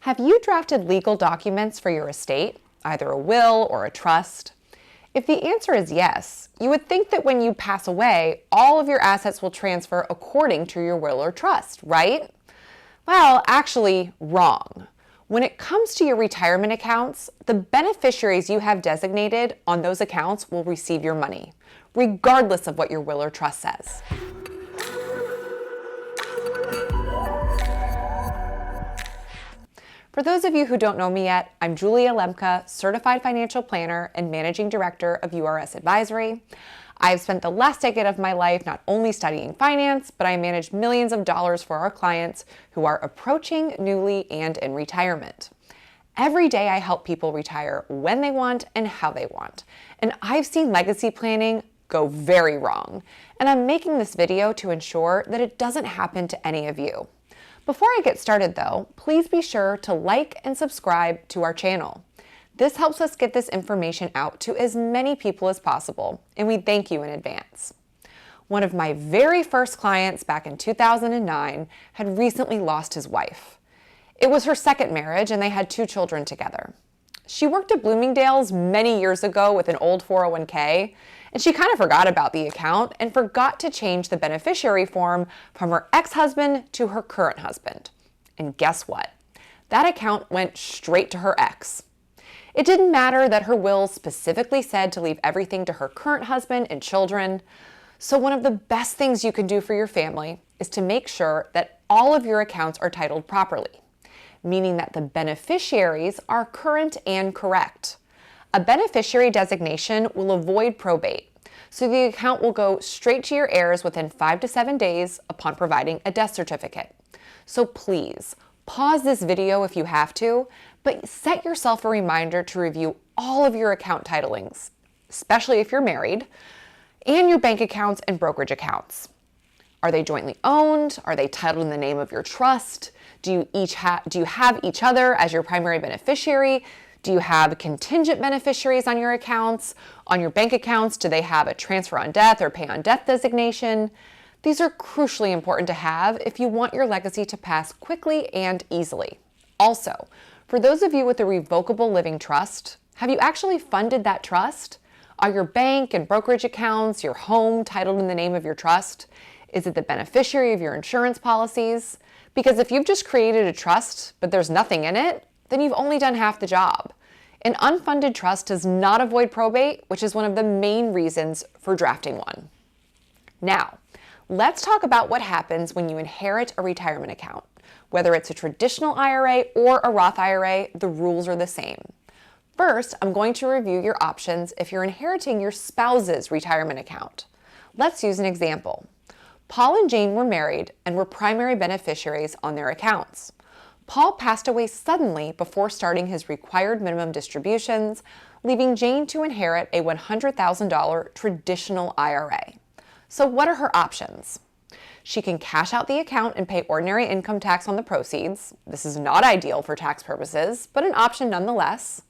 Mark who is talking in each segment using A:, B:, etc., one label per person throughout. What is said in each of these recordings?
A: Have you drafted legal documents for your estate, either a will or a trust? If the answer is yes, you would think that when you pass away, all of your assets will transfer according to your will or trust, right? Well, actually, wrong. When it comes to your retirement accounts, the beneficiaries you have designated on those accounts will receive your money, regardless of what your will or trust says. For those of you who don't know me yet, I'm Julia Lemke, Certified Financial Planner and Managing Director of URS Advisory. I've spent the last decade of my life not only studying finance, but I manage millions of dollars for our clients who are approaching, newly, and in retirement. Every day I help people retire when they want and how they want. And I've seen legacy planning go very wrong. And I'm making this video to ensure that it doesn't happen to any of you. Before I get started though, please be sure to like and subscribe to our channel. This helps us get this information out to as many people as possible, and we thank you in advance. One of my very first clients back in 2009 had recently lost his wife. It was her second marriage and they had 2 children together. She worked at Bloomingdale's many years ago with an old 401k, and she kind of forgot about the account and forgot to change the beneficiary form from her ex-husband to her current husband. And guess what? That account went straight to her ex. It didn't matter that her will specifically said to leave everything to her current husband and children. So one of the best things you can do for your family is to make sure that all of your accounts are titled properly, meaning that the beneficiaries are current and correct. A beneficiary designation will avoid probate, so the account will go straight to your heirs within 5 to 7 days upon providing a death certificate. So please, pause this video if you have to, but set yourself a reminder to review all of your account titlings, especially if you're married, and your bank accounts and brokerage accounts. Are they jointly owned? Are they titled in the name of your trust? Do you have each other as your primary beneficiary? Do you have contingent beneficiaries on your accounts? On your bank accounts, do they have a transfer on death or pay on death designation? These are crucially important to have if you want your legacy to pass quickly and easily. Also, for those of you with a revocable living trust, have you actually funded that trust? Are your bank and brokerage accounts, your home titled in the name of your trust? Is it the beneficiary of your insurance policies? Because if you've just created a trust, but there's nothing in it, then you've only done half the job. An unfunded trust does not avoid probate, which is one of the main reasons for drafting one. Now, let's talk about what happens when you inherit a retirement account. Whether it's a traditional IRA or a Roth IRA, the rules are the same. First, I'm going to review your options if you're inheriting your spouse's retirement account. Let's use an example. Paul and Jane were married and were primary beneficiaries on their accounts. Paul passed away suddenly before starting his required minimum distributions, leaving Jane to inherit a $100,000 traditional IRA. So what are her options? She can cash out the account and pay ordinary income tax on the proceeds. This is not ideal for tax purposes, but an option nonetheless.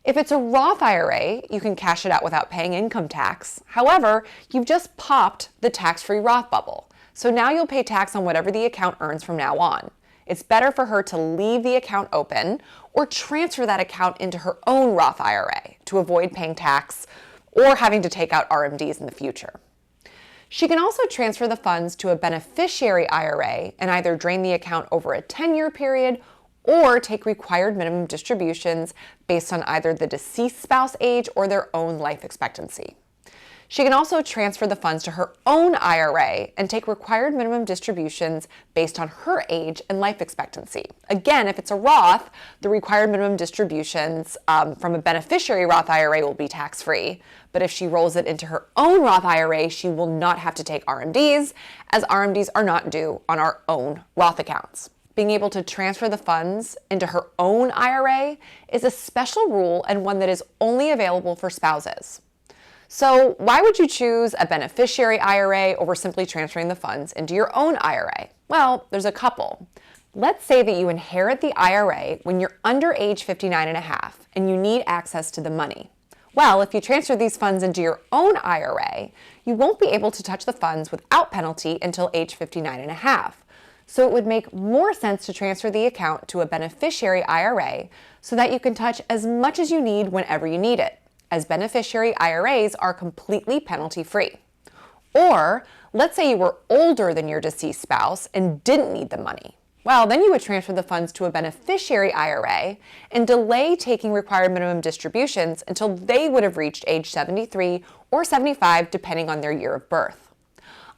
A: If it's a Roth IRA, you can cash it out without paying income tax. However, you've just popped the tax-free Roth bubble. So now you'll pay tax on whatever the account earns from now on. It's better for her to leave the account open or transfer that account into her own Roth IRA to avoid paying tax or having to take out RMDs in the future. She can also transfer the funds to a beneficiary IRA and either drain the account over a 10-year period or take required minimum distributions based on either the deceased spouse age or their own life expectancy. She can also transfer the funds to her own IRA and take required minimum distributions based on her age and life expectancy. Again, if it's a Roth, the required minimum distributions from a beneficiary Roth IRA will be tax-free. But if she rolls it into her own Roth IRA, she will not have to take RMDs, as RMDs are not due on our own Roth accounts. Being able to transfer the funds into her own IRA is a special rule and one that is only available for spouses. So why would you choose a beneficiary IRA over simply transferring the funds into your own IRA? Well, there's a couple. Let's say that you inherit the IRA when you're under age 59 and a half and you need access to the money. Well, if you transfer these funds into your own IRA, you won't be able to touch the funds without penalty until age 59 and a half. So it would make more sense to transfer the account to a beneficiary IRA so that you can touch as much as you need whenever you need it, as beneficiary IRAs are completely penalty-free. Or let's say you were older than your deceased spouse and didn't need the money. Well, then you would transfer the funds to a beneficiary IRA and delay taking required minimum distributions until they would have reached age 73 or 75, depending on their year of birth.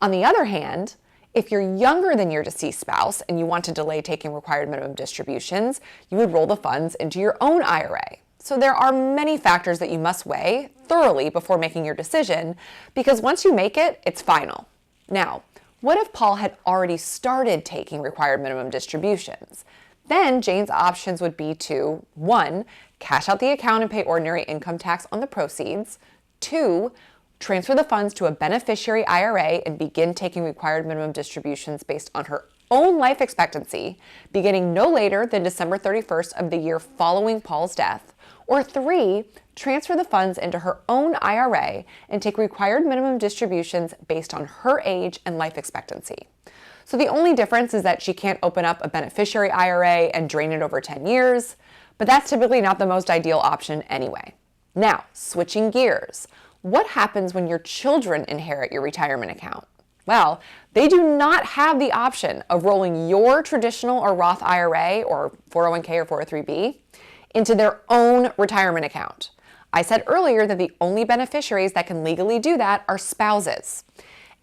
A: On the other hand, if you're younger than your deceased spouse and you want to delay taking required minimum distributions, you would roll the funds into your own IRA. So there are many factors that you must weigh thoroughly before making your decision, because once you make it, it's final. Now, what if Paul had already started taking required minimum distributions? Then Jane's options would be to 1. Cash out the account and pay ordinary income tax on the proceeds. 2. Transfer the funds to a beneficiary IRA and begin taking required minimum distributions based on her own life expectancy, beginning no later than December 31st of the year following Paul's death. Or 3, transfer the funds into her own IRA and take required minimum distributions based on her age and life expectancy. So the only difference is that she can't open up a beneficiary IRA and drain it over 10 years, but that's typically not the most ideal option anyway. Now, switching gears. What happens when your children inherit your retirement account? Well, they do not have the option of rolling your traditional or Roth IRA or 401k or 403b into their own retirement account. I said earlier that the only beneficiaries that can legally do that are spouses.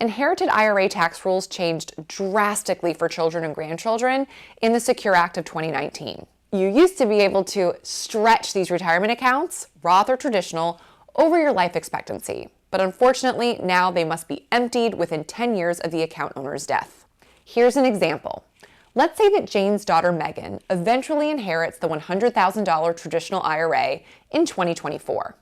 A: Inherited IRA tax rules changed drastically for children and grandchildren in the Secure Act of 2019. You used to be able to stretch these retirement accounts, Roth or traditional, over your life expectancy, but unfortunately now they must be emptied within 10 years of the account owner's death. Here's an example. Let's say that Jane's daughter Megan eventually inherits the $100,000 traditional IRA in 2024.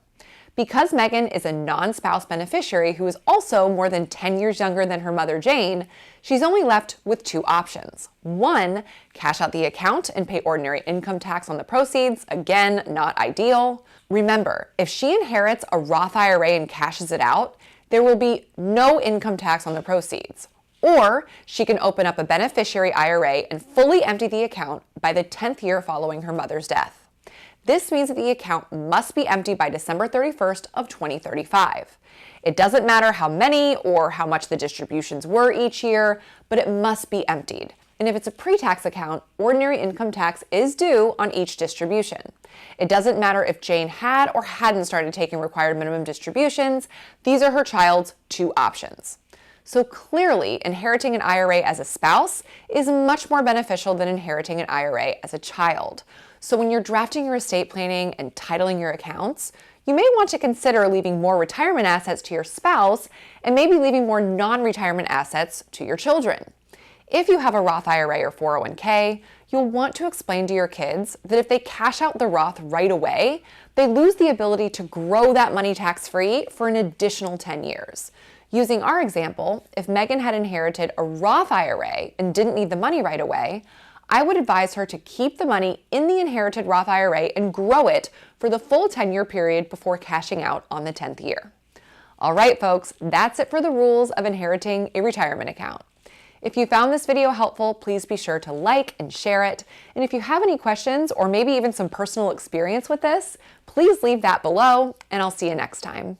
A: Because Megan is a non-spouse beneficiary who is also more than 10 years younger than her mother Jane, she's only left with 2 options. 1, cash out the account and pay ordinary income tax on the proceeds. Again, not ideal. Remember, if she inherits a Roth IRA and cashes it out, there will be no income tax on the proceeds. Or she can open up a beneficiary IRA and fully empty the account by the 10th year following her mother's death. This means that the account must be empty by December 31st of 2035. It doesn't matter how many or how much the distributions were each year, but it must be emptied. And if it's a pre-tax account, ordinary income tax is due on each distribution. It doesn't matter if Jane had or hadn't started taking required minimum distributions. These are her child's 2 options. So clearly, inheriting an IRA as a spouse is much more beneficial than inheriting an IRA as a child. So when you're drafting your estate planning and titling your accounts, you may want to consider leaving more retirement assets to your spouse and maybe leaving more non-retirement assets to your children. If you have a Roth IRA or 401k, you'll want to explain to your kids that if they cash out the Roth right away, they lose the ability to grow that money tax-free for an additional 10 years. Using our example, if Megan had inherited a Roth IRA and didn't need the money right away, I would advise her to keep the money in the inherited Roth IRA and grow it for the full 10-year period before cashing out on the 10th year. All right, folks, that's it for the rules of inheriting a retirement account. If you found this video helpful, please be sure to like and share it. And if you have any questions or maybe even some personal experience with this, please leave that below, and I'll see you next time.